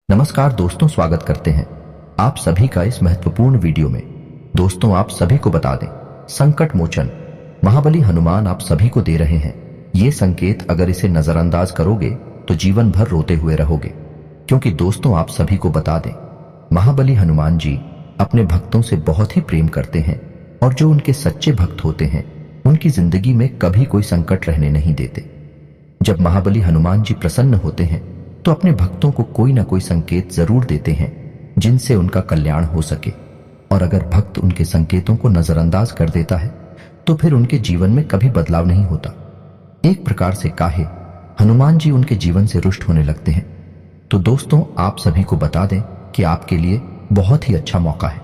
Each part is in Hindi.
नमस्कार दोस्तों, स्वागत करते हैं आप सभी का इस महत्वपूर्ण वीडियो में। दोस्तों, आप सभी को बता दें, संकट मोचन महाबली हनुमान आप सभी को दे रहे हैं ये संकेत। अगर इसे नजरअंदाज करोगे तो जीवन भर रोते हुए रहोगे। क्योंकि दोस्तों, आप सभी को बता दें, महाबली हनुमान जी अपने भक्तों से बहुत ही प्रेम करते हैं और जो उनके सच्चे भक्त होते हैं उनकी जिंदगी में कभी कोई संकट रहने नहीं देते। जब महाबली हनुमान जी प्रसन्न होते हैं तो अपने भक्तों को कोई ना कोई संकेत जरूर देते हैं जिनसे उनका कल्याण हो सके। और अगर भक्त उनके संकेतों को नजरअंदाज कर देता है तो फिर उनके जीवन में कभी बदलाव नहीं होता। एक प्रकार से काहे हनुमान जी उनके जीवन से रुष्ट होने लगते हैं। तो दोस्तों, आप सभी को बता दें कि आपके लिए बहुत ही अच्छा मौका है।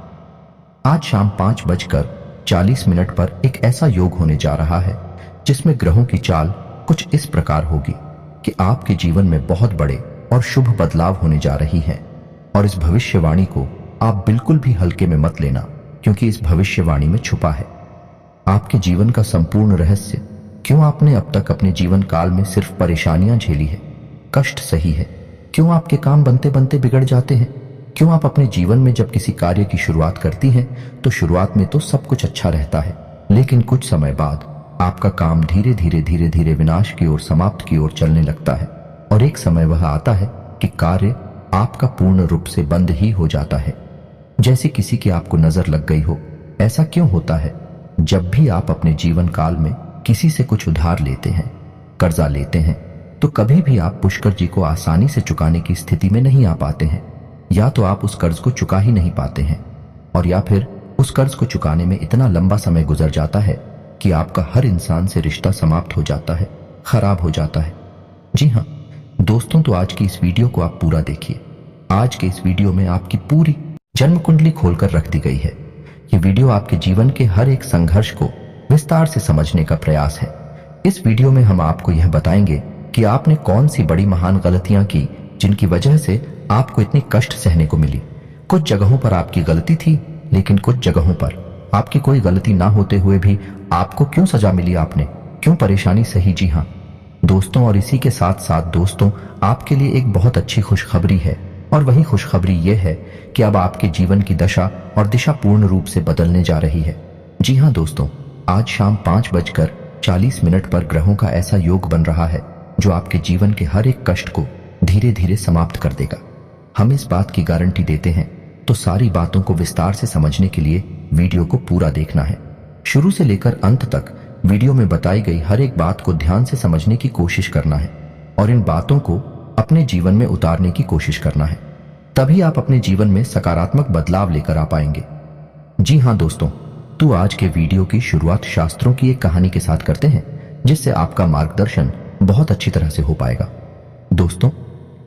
आज शाम 5:40 पर एक ऐसा योग होने जा रहा है जिसमें ग्रहों की चाल कुछ इस प्रकार होगी कि आपके जीवन में बहुत बड़े और शुभ बदलाव होने जा रही है। और इस भविष्यवाणी को आप बिल्कुल भी हल्के में मत लेना, क्योंकि इस भविष्यवाणी में छुपा है आपके जीवन का संपूर्ण रहस्य। क्यों आपने अब तक अपने जीवन काल में सिर्फ परेशानियां झेली है, कष्ट सही है? क्यों आपके काम बनते बनते बिगड़ जाते हैं? क्यों आप अपने जीवन में जब किसी कार्य की शुरुआत करती हैं तो शुरुआत में तो सब कुछ अच्छा रहता है, लेकिन कुछ समय बाद आपका काम धीरे धीरे विनाश की ओर, समाप्त की ओर चलने लगता है। और एक समय वह आता है कि कार्य आपका पूर्ण रूप से बंद ही हो जाता है, जैसे किसी की आपको नजर लग गई हो। ऐसा क्यों होता है? जब भी आप अपने जीवन काल में किसी से कुछ उधार लेते हैं, कर्जा लेते हैं, तो कभी भी आप पुष्कर जी को आसानी से चुकाने की स्थिति में नहीं आ पाते हैं। या तो आप उस कर्ज को चुका ही नहीं पाते हैं, और या फिर उस कर्ज को चुकाने में इतना लंबा समय गुजर जाता है कि आपका हर इंसान से रिश्ता समाप्त हो जाता है, खराब हो जाता है। जी हाँ दोस्तों, तो आज की इस वीडियो को आप पूरा देखिए। आज के इस वीडियो में आपकी पूरी जन्म कुंडली खोलकर रख दी गई है। ये वीडियो आपके जीवन के हर एक संघर्ष को विस्तार से समझने का प्रयास है। इस वीडियो में हम आपको यह बताएंगे कि आपने कौन सी बड़ी महान गलतियां की जिनकी वजह से आपको इतनी कष्ट सहने को मिली। कुछ जगहों पर आपकी गलती थी, लेकिन कुछ जगहों पर आपकी कोई गलती ना होते हुए भी आपको क्यों सजा मिली, आपने क्यों परेशानी सही। जी हाँ दोस्तों, और इसी के साथ साथ दोस्तों, आपके लिए एक बहुत अच्छी खुशखबरी है। और वही खुशखबरी ये है कि अब आपके जीवन की दशा और दिशा पूर्ण रूप से बदलने जा रही है। जी हाँ दोस्तों, आज शाम 5:40 पर ग्रहों का ऐसा योग बन रहा है जो आपके जीवन के हर एक कष्ट को धीरे धीरे समाप्त कर देगा। हम इस बात की गारंटी देते हैं, तो सारी बातों को विस्तार से समझने के लिए वीडियो को पूरा देखना है। शुरू से लेकर अंत तक वीडियो में बताई गई हर एक बात को ध्यान से समझने की कोशिश करना है और इन बातों को अपने जीवन में उतारने की कोशिश करना है। तभी आप अपने जीवन में सकारात्मक बदलाव लेकर आ पाएंगे। जी हाँ दोस्तों, तो आज के वीडियो की शुरुआत शास्त्रों की एक कहानी के साथ करते हैं, जिससे आपका मार्गदर्शन बहुत अच्छी तरह से हो पाएगा। दोस्तों,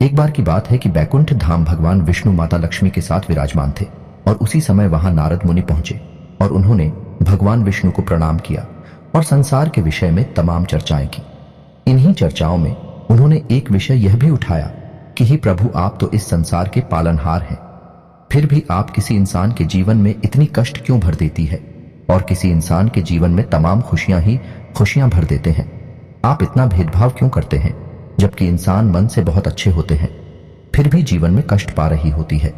एक बार की बात है कि बैकुंठ धाम भगवान विष्णु माता लक्ष्मी के साथ विराजमान थे और उसी समय वहां नारद मुनि पहुंचे और उन्होंने भगवान विष्णु को प्रणाम किया और संसार के विषय में तमाम चर्चाएं की। इन्हीं चर्चाओं में उन्होंने एक विषय यह भी उठाया कि हे प्रभु, आप तो इस संसार के पालनहार हैं, फिर भी आप किसी इंसान के जीवन में इतनी कष्ट क्यों भर देती है और किसी इंसान के जीवन में तमाम खुशियां ही खुशियां भर देते हैं। आप इतना भेदभाव क्यों करते हैं, जबकि इंसान मन से बहुत अच्छे होते हैं फिर भी जीवन में कष्ट पा रही होती है।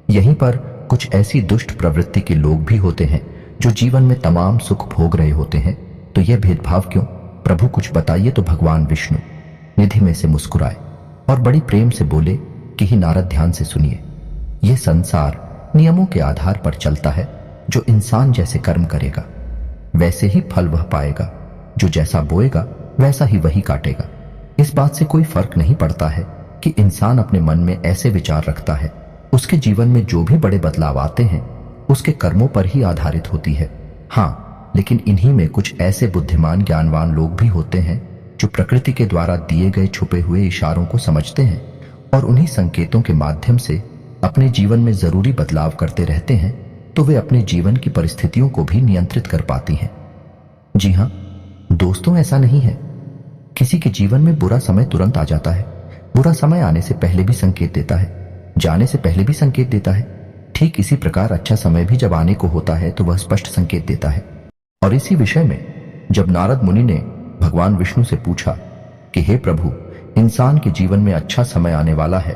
यहीं पर कुछ ऐसी दुष्ट प्रवृत्ति के लोग भी होते हैं जो जीवन में तमाम सुख भोग रहे होते हैं। तो यह भेदभाव क्यों, प्रभु कुछ बताइए। तो भगवान विष्णु निधि में से मुस्कुराए और बड़ी प्रेम से बोले कि ही नारद, ध्यान से सुनिए। यह संसार नियमों के आधार पर चलता है। जो इंसान जैसे कर्म करेगा वैसे ही फल वह पाएगा, जो जैसा बोएगा वैसा ही वही काटेगा। इस बात से कोई फर्क नहीं पड़ता है कि इंसान अपने मन में ऐसे विचार रखता है, उसके जीवन में जो भी बड़े बदलाव आते हैं उसके कर्मों पर ही आधारित होती है। हाँ, लेकिन इन्हीं में कुछ ऐसे बुद्धिमान ज्ञानवान लोग भी होते हैं जो प्रकृति के द्वारा दिए गए छुपे हुए इशारों को समझते हैं और उन्हीं संकेतों के माध्यम से अपने जीवन में जरूरी बदलाव करते रहते हैं, तो वे अपने जीवन की परिस्थितियों को भी नियंत्रित कर पाती हैं। जी हाँ दोस्तों, ऐसा नहीं है किसी के जीवन में बुरा समय तुरंत आ जाता है। बुरा समय आने से पहले भी संकेत देता है, जाने से पहले भी संकेत देता है। ठीक इसी प्रकार अच्छा समय भी जब आने को होता है तो वह स्पष्ट संकेत देता है। और इसी विषय में जब नारद मुनि ने भगवान विष्णु से पूछा कि हे प्रभु, इंसान के जीवन में अच्छा समय आने वाला है,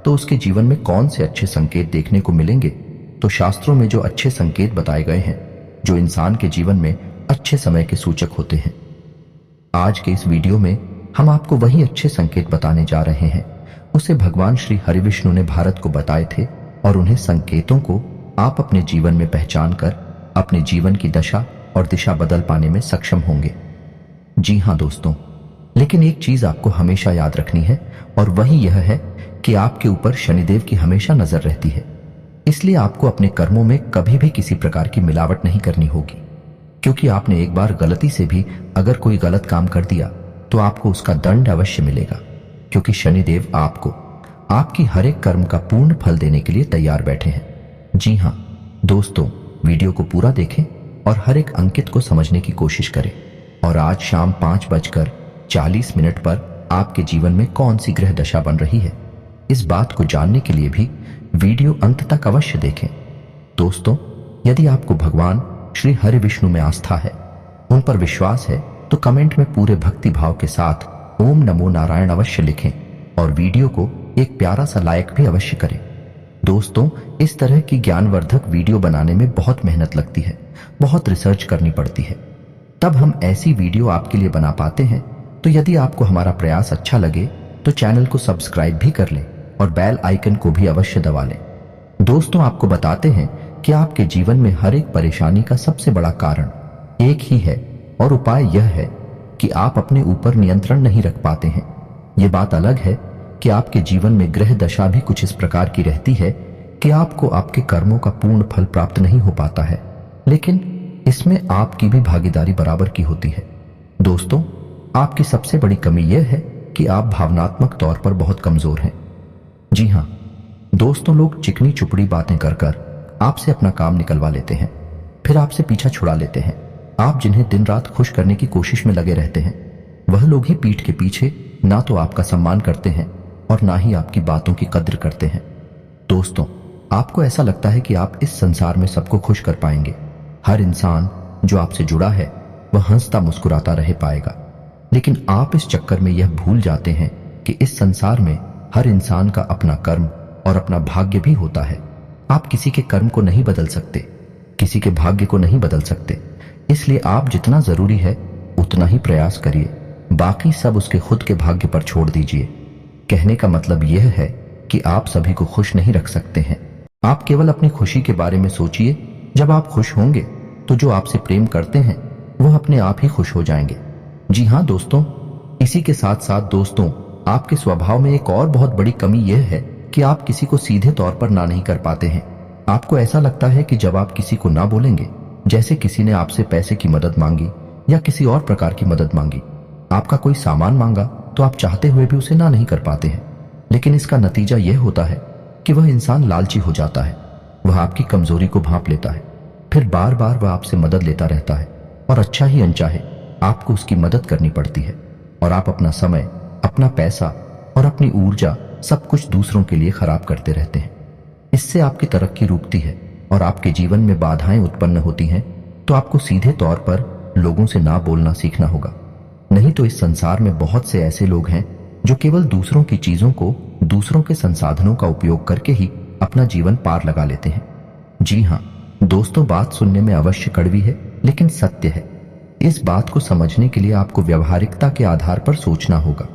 तो उसके जीवन में कौन से अच्छे संकेत देखने को मिलेंगे? तो शास्त्रों में जो अच्छे संकेत बताए गए हैं, जो इंसान के जीवन में अच्छे समय के सूचक होते हैं, आज के इस वीडियो में हम आपको वही अच्छे संकेत बताने जा रहे हैं। उसे भगवान श्री हरिविष्णु ने भारत को बताए थे और उन्हें संकेतों को आप अपने जीवन में पहचान कर अपने जीवन की दशा और दिशा बदल पाने में सक्षम होंगे। जी हाँ दोस्तों, लेकिन एक चीज आपको हमेशा याद रखनी है और वही यह है कि आपके ऊपर शनिदेव की हमेशा नजर रहती है। इसलिए आपको अपने कर्मों में कभी भी किसी प्रकार की मिलावट नहीं करनी होगी, क्योंकि आपने एक बार गलती से भी अगर कोई गलत काम कर दिया तो आपको उसका दंड अवश्य मिलेगा, क्योंकि शनिदेव आपको आपकी हर एक कर्म का पूर्ण फल देने के लिए तैयार बैठे हैं। जी हाँ दोस्तों, वीडियो को पूरा देखें और हर एक अंकित को समझने की कोशिश करें। और आज शाम 5:40 पर आपके जीवन में कौन सी ग्रह दशा बन रही है, इस बात को जानने के लिए भी वीडियो अंत तक अवश्य देखें। दोस्तों, यदि आपको भगवान श्री हरि विष्णु में आस्था है, उन पर विश्वास है, तो कमेंट में पूरे भक्ति भाव के साथ ओम नमो नारायण अवश्य लिखें और वीडियो को एक प्यारा सा लाइक भी अवश्य करें। दोस्तों, इस तरह की ज्ञानवर्धक वीडियो बनाने में बहुत मेहनत लगती है, बहुत रिसर्च करनी पड़ती है, तब हम ऐसी वीडियो आपके लिए बना पाते हैं। तो यदि आपको हमारा प्रयास अच्छा लगे तो चैनल को सब्सक्राइब भी कर लें और बेल आइकन को भी अवश्य दबा लें। दोस्तों, आपको बताते हैं कि आपके जीवन में हर एक परेशानी का सबसे बड़ा कारण एक ही है और उपाय यह है कि आप अपने ऊपर नियंत्रण नहीं रख पाते हैं। ये बात अलग है कि आपके जीवन में ग्रह दशा भी कुछ इस प्रकार की रहती है कि आपको आपके कर्मों का पूर्ण फल प्राप्त नहीं हो पाता है, लेकिन इसमें आपकी भी भागीदारी बराबर की होती है। दोस्तों, आपकी सबसे बड़ी कमी यह है कि आप भावनात्मक तौर पर बहुत कमजोर हैं। जी हाँ दोस्तों, लोग चिकनी चुपड़ी बातें कर कर आपसे अपना काम निकलवा लेते हैं, फिर आपसे पीछा छुड़ा लेते हैं। आप जिन्हें दिन रात खुश करने की कोशिश में लगे रहते हैं, वह लोग ही पीठ के पीछे ना तो आपका सम्मान करते हैं और ना ही आपकी बातों की कद्र करते हैं। दोस्तों, आपको ऐसा लगता है कि आप इस संसार में सबको खुश कर पाएंगे, हर इंसान जो आपसे जुड़ा है वह हंसता मुस्कुराता रह पाएगा, लेकिन आप इस चक्कर में यह भूल जाते हैं कि इस संसार में हर इंसान का अपना कर्म और अपना भाग्य भी होता है। आप किसी के कर्म को नहीं बदल सकते, किसी के भाग्य को नहीं बदल सकते, इसलिए आप जितना जरूरी है उतना ही प्रयास करिए, बाकी सब उसके खुद के भाग्य पर छोड़ दीजिए। कहने का मतलब यह है कि आप सभी को खुश नहीं रख सकते हैं। आप केवल अपनी खुशी के बारे में सोचिए। जब आप खुश होंगे तो जो आपसे प्रेम करते हैं वह अपने आप ही खुश हो जाएंगे। जी हाँ दोस्तों, इसी के साथ साथ दोस्तों, आपके स्वभाव में एक और बहुत बड़ी कमी यह है कि आप किसी को सीधे तौर पर ना नहीं कर पाते हैं। आपको ऐसा लगता है कि जब आप किसी को ना बोलेंगे, जैसे किसी ने आपसे पैसे की मदद मांगी या किसी और प्रकार की मदद मांगी, आपका कोई सामान मांगा, तो आप चाहते हुए भी उसे ना नहीं कर पाते हैं। लेकिन इसका नतीजा यह होता है कि वह इंसान लालची हो जाता है, वह आपकी कमजोरी को भांप लेता है, फिर बार बार वह आपसे मदद लेता रहता है और अच्छा ही अनचाहे आपको उसकी मदद करनी पड़ती है और आप अपना समय, अपना पैसा और अपनी ऊर्जा सब कुछ दूसरों के लिए खराब करते रहते हैं। इससे आपकी तरक्की रुकती है और आपके जीवन में बाधाएं उत्पन्न होती हैं। तो आपको सीधे तौर पर लोगों से ना बोलना सीखना होगा, नहीं तो इस संसार में बहुत से ऐसे लोग हैं जो केवल दूसरों की चीजों को, दूसरों के संसाधनों का उपयोग करके ही अपना जीवन पार लगा लेते हैं। जी हाँ दोस्तों, बात सुनने में अवश्य कड़वी है, लेकिन सत्य है। इस बात को समझने के लिए आपको व्यवहारिकता के आधार पर सोचना होगा,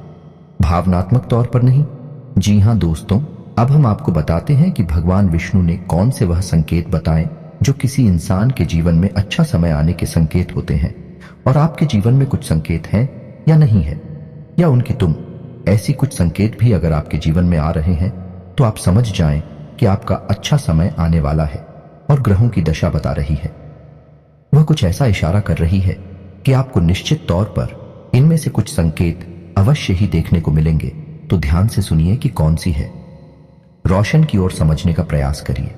भावनात्मक तौर पर नहीं। जी हाँ दोस्तों, अब हम आपको बताते हैं कि भगवान विष्णु ने कौन से वह संकेत बताए जो किसी इंसान के जीवन में अच्छा समय आने के संकेत होते हैं। और आपके जीवन में कुछ संकेत हैं या नहीं है, या उनकी तुम ऐसी कुछ संकेत भी अगर आपके जीवन में आ रहे हैं, तो आप समझ जाएं कि आपका अच्छा समय आने वाला है और ग्रहों की दशा बता रही है। वह कुछ ऐसा इशारा कर रही है कि आपको निश्चित तौर पर इनमें से कुछ संकेत अवश्य ही देखने को मिलेंगे। तो ध्यान से सुनिए कि कौन सी है, रोशन की ओर समझने का प्रयास करिए।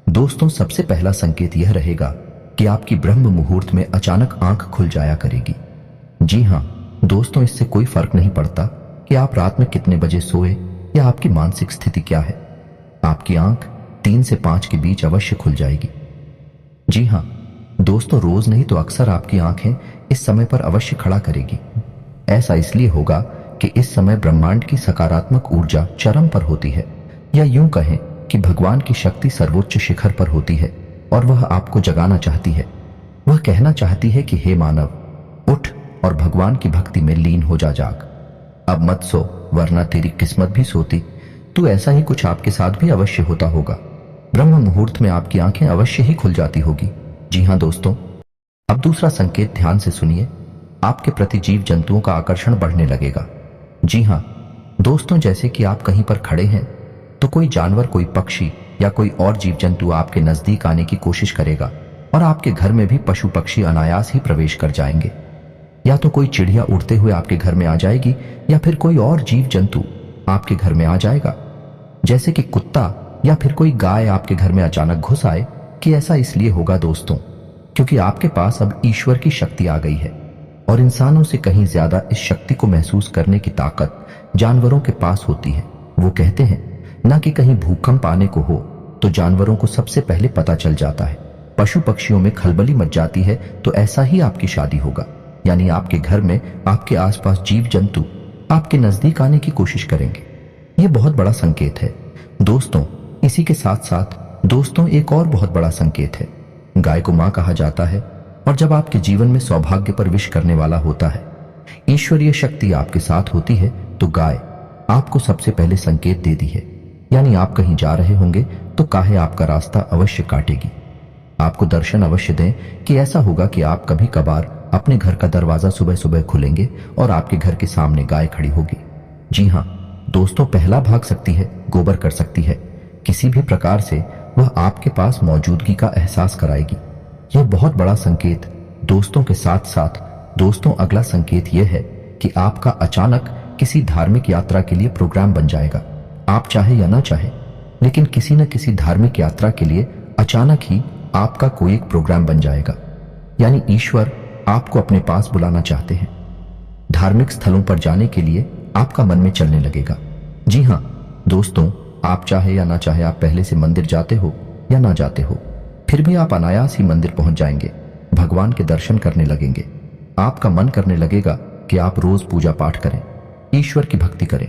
दोस्तों, सबसे पहला संकेत यह रहेगा कि आपकी ब्रह्म मुहूर्त में अचानक आंख खुल जाया करेगी। जी हाँ दोस्तों, इससे कोई फर्क नहीं पड़ता कि आप रात में कितने बजे सोए या आपकी मानसिक स्थिति क्या है, आपकी आंख 3 से 5 के बीच अवश्य खुल जाएगी। जी हाँ दोस्तों, रोज नहीं तो अक्सर आपकी आंखें इस समय पर अवश्य खड़ा करेगी। ऐसा इसलिए होगा कि इस समय ब्रह्मांड की सकारात्मक ऊर्जा चरम पर होती है, या यूं कहें कि भगवान की शक्ति सर्वोच्च शिखर पर होती है और वह आपको जगाना चाहती है। वह कहना चाहती है कि हे मानव, उठ और भगवान की भक्ति में लीन हो जा। जाग, अब मत सो, वरना तेरी किस्मत भी सोती। तो ऐसा ही कुछ आपके साथ भी अवश्य होता होगा। ब्रह्म मुहूर्त में आपकी आंखें अवश्य ही खुल जाती होगी। जी हां दोस्तों, अब दूसरा संकेत ध्यान से सुनिए। आपके प्रति जीव जंतुओं का आकर्षण बढ़ने लगेगा। जी हां दोस्तों, जैसे कि आप कहीं पर खड़े हैं तो कोई जानवर, कोई पक्षी या कोई और जीव जंतु आपके नजदीक आने की कोशिश करेगा और आपके घर में भी पशु पक्षी अनायास ही प्रवेश कर जाएंगे। या तो कोई चिड़िया उड़ते हुए आपके घर में आ जाएगी या फिर कोई और जीव जंतु आपके घर में आ जाएगा, जैसे कि कुत्ता या फिर कोई गाय आपके घर में अचानक घुस आए। कि ऐसा इसलिए होगा दोस्तों, क्योंकि आपके पास अब ईश्वर की शक्ति आ गई है और इंसानों से कहीं ज्यादा इस शक्ति को महसूस करने की ताकत जानवरों के पास होती है। वो कहते हैं ना कि कहीं भूकंप आने को हो तो जानवरों को सबसे पहले पता चल जाता है। पशु पक्षियों में खलबली मच जाती है तो ऐसा ही आपकी शादी होगा, यानी आपके घर में आपके आसपास जीव जंतु आपके नजदीक आने की कोशिश करेंगे। ये बहुत बड़ा संकेत है दोस्तों। इसी के साथ साथ दोस्तों एक और बहुत बड़ा संकेत है। गाय को मां कहा जाता है और जब आपके जीवन में सौभाग्य पर विश करने वाला होता है, ईश्वरीय शक्ति आपके साथ होती है, तो गाय आपको सबसे पहले संकेत देती है। यानी आप कहीं जा रहे होंगे तो गाय आपका रास्ता अवश्य काटेगी, आपको दर्शन अवश्य दें। कि ऐसा होगा कि आप कभी कभार अपने घर का दरवाजा सुबह सुबह खुलेंगे और आपके घर के सामने गाय खड़ी होगी। जी हां दोस्तों, पहला भाग सकती है, गोबर कर सकती है, किसी भी प्रकार से वह आपके पास मौजूदगी का एहसास कराएगी। यह बहुत बड़ा संकेत दोस्तों के साथ साथ दोस्तों अगला संकेत यह है कि आपका अचानक किसी धार्मिक यात्रा के लिए प्रोग्राम बन जाएगा। आप चाहे या ना चाहे, लेकिन किसी न किसी धार्मिक यात्रा के लिए अचानक ही आपका कोई एक प्रोग्राम बन जाएगा। यानी ईश्वर आपको अपने पास बुलाना चाहते हैं। धार्मिक स्थलों पर जाने के लिए आपका मन में चलने लगेगा। जी हां दोस्तों, आप चाहे या ना चाहे, आप पहले से मंदिर जाते हो या ना जाते हो, फिर भी आप अनायास ही मंदिर पहुंच जाएंगे, भगवान के दर्शन करने लगेंगे। आपका मन करने लगेगा कि आप रोज पूजा पाठ करें, ईश्वर की भक्ति करें।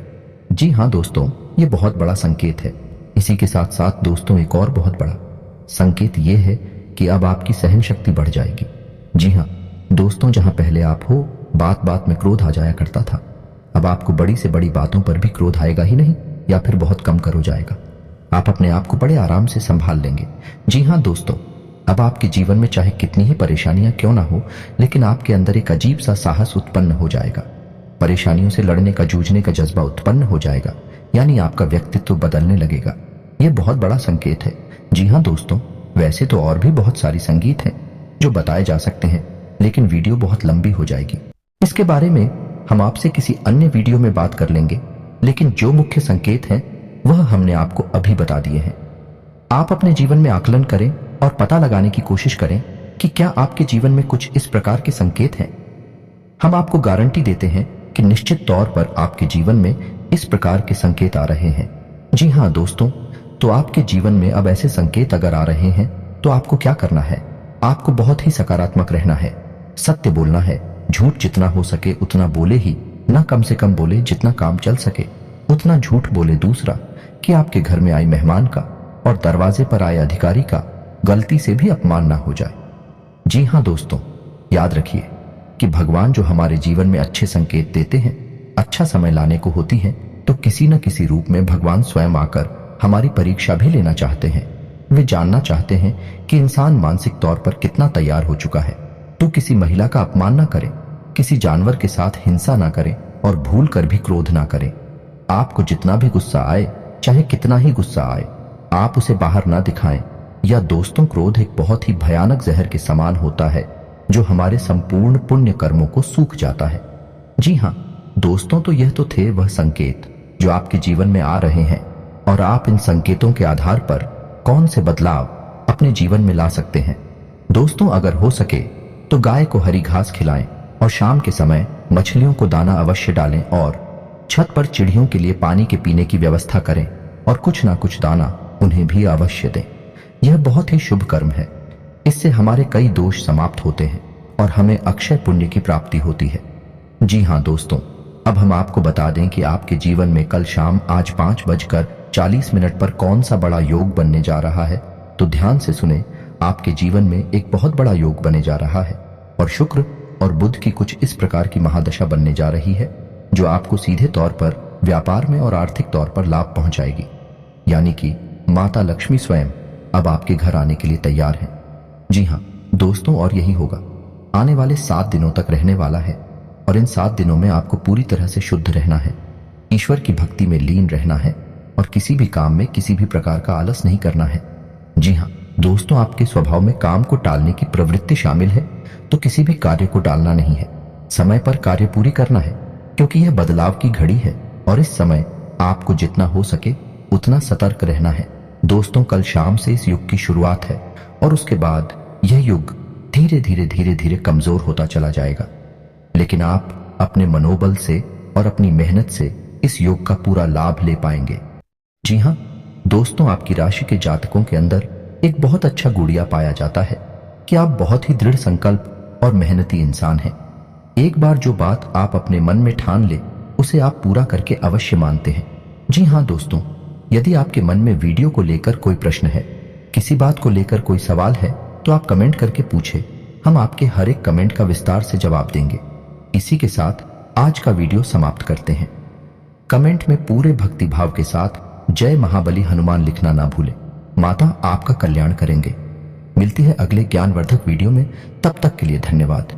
जी हां दोस्तों, ये बहुत बड़ा संकेत है। इसी के साथ साथ दोस्तों एक और बहुत बड़ा संकेत ये है कि अब आपकी सहन शक्ति बढ़ जाएगी। जी हां दोस्तों, जहां पहले आप हो बात बात में क्रोध आ जाया करता था, अब आपको बड़ी से बड़ी बातों पर भी क्रोध आएगा ही नहीं, या फिर बहुत कम कर हो जाएगा। आप अपने आप को बड़े आराम से संभाल लेंगे। जी हां दोस्तों, अब आपके जीवन में चाहे कितनी ही परेशानियां क्यों ना हो, लेकिन आपके अंदर एक अजीब सा साहस उत्पन्न हो जाएगा। परेशानियों से लड़ने का, जूझने का जज्बा उत्पन्न हो जाएगा, यानी आपका व्यक्तित्व बदलने लगेगा। यह बहुत बड़ा संकेत है। जी हां दोस्तों, वैसे तो और भी बहुत सारी संगीत हैं जो बताए जा सकते हैं, लेकिन वीडियो बहुत लंबी हो जाएगी। इसके बारे में हम आपसे किसी अन्य वीडियो में बात कर लेंगे, लेकिन जो मुख्य संकेत हैं वह हमने आपको अभी बता दिए हैं। आप अपने जीवन में आकलन करें और पता लगाने की कोशिश करें कि क्या आपके जीवन में कुछ इस प्रकार के संकेत हैं। हम आपको गारंटी देते हैं कि निश्चित तौर पर आपके जीवन में इस प्रकार के संकेत आ रहे हैं। जी हां दोस्तों, तो आपके जीवन में अब ऐसे संकेत अगर आ रहे हैं तो आपको क्या करना है? आपको बहुत ही सकारात्मक रहना है, सत्य बोलना है, झूठ जितना हो सके उतना बोले ही, ना कम से कम बोले, जितना काम चल सके उतना झूठ बोले। दूसरा कि आपके घर में आए मेहमान का और दरवाजे पर आए अधिकारी का गलती से भी अपमान ना हो जाए। जी हां दोस्तों, याद रखिए कि भगवान जो हमारे जीवन में अच्छे संकेत देते हैं, अच्छा समय लाने को होती है, तो किसी न किसी रूप में भगवान स्वयं आकर हमारी परीक्षा भी लेना चाहते हैं। वे जानना चाहते हैं कि इंसान मानसिक तौर पर कितना तैयार हो चुका है। तो किसी महिला का अपमान ना करें, किसी जानवर के साथ हिंसा ना करें और भूल कर भी क्रोध ना करें। आपको जितना भी गुस्सा आए, चाहे कितना ही गुस्सा आए, आप उसे बाहर ना दिखाएं। या दोस्तों, क्रोध एक बहुत ही भयानक जहर के समान होता है जो हमारे संपूर्ण पुण्य कर्मों को सूख जाता है। जी हां दोस्तों, तो यह तो थे वह संकेत जो आपके जीवन में आ रहे हैं, और आप इन संकेतों के आधार पर कौन से बदलाव अपने जीवन में ला सकते हैं। दोस्तों, अगर हो सके तो गाय को हरी घास खिलाएं और शाम के समय मछलियों को दाना अवश्य डालें और छत पर चिड़ियों के लिए पानी के पीने की व्यवस्था करें और कुछ ना कुछ दाना उन्हें भी अवश्य दें। यह बहुत ही शुभ कर्म है। इससे हमारे कई दोष समाप्त होते हैं और हमें अक्षय पुण्य की प्राप्ति होती है। जी हां दोस्तों, अब हम आपको बता दें कि आपके जीवन में कल शाम आज 5:46 40 मिनट पर कौन सा बड़ा योग बनने जा रहा है, तो ध्यान से सुने। आपके जीवन में एक बहुत बड़ा योग बने जा रहा है और शुक्र और बुध की कुछ इस प्रकार की महादशा बनने जा रही है जो आपको सीधे तौर पर व्यापार में और आर्थिक तौर पर लाभ पहुंचाएगी। यानी कि माता लक्ष्मी स्वयं अब आपके घर आने के लिए तैयार हैं। जी हाँ दोस्तों, और यही होगा। आने वाले 7 दिनों तक रहने वाला है और इन 7 दिनों में आपको पूरी तरह से शुद्ध रहना है, ईश्वर की भक्ति में लीन रहना है और किसी भी काम में किसी भी प्रकार का आलस नहीं करना है। जी हाँ दोस्तों, आपके स्वभाव में काम को टालने की प्रवृत्ति शामिल है, तो किसी भी कार्य को टालना नहीं है, समय पर कार्य पूरी करना है, क्योंकि यह बदलाव की घड़ी है और इस समय आपको जितना हो सके उतना सतर्क रहना है। दोस्तों, कल शाम से इस युग की शुरुआत है और उसके बाद यह युग धीरे धीरे कमजोर होता चला जाएगा, लेकिन आप अपने मनोबल से और अपनी मेहनत से इस योग का पूरा लाभ ले पाएंगे। जी हाँ दोस्तों, आपकी राशि के जातकों के अंदर एक बहुत अच्छा गुड़िया पाया जाता है कि आप बहुत ही दृढ़ संकल्प और मेहनती इंसान हैं। एक बार जो बात आप अपने मन में ठान ले उसे आप पूरा करके अवश्य मानते हैं। जी हाँ दोस्तों, यदि आपके मन में वीडियो को लेकर कोई प्रश्न है, किसी बात को लेकर कोई सवाल है, तो आप कमेंट करके पूछे, हम आपके हर एक कमेंट का विस्तार से जवाब देंगे। इसी के साथ आज का वीडियो समाप्त करते हैं। कमेंट में पूरे भक्ति भाव के साथ जय महाबली हनुमान लिखना ना भूलें। माता आपका कल्याण करेंगे। मिलती है अगले ज्ञानवर्धक वीडियो में, तब तक के लिए धन्यवाद।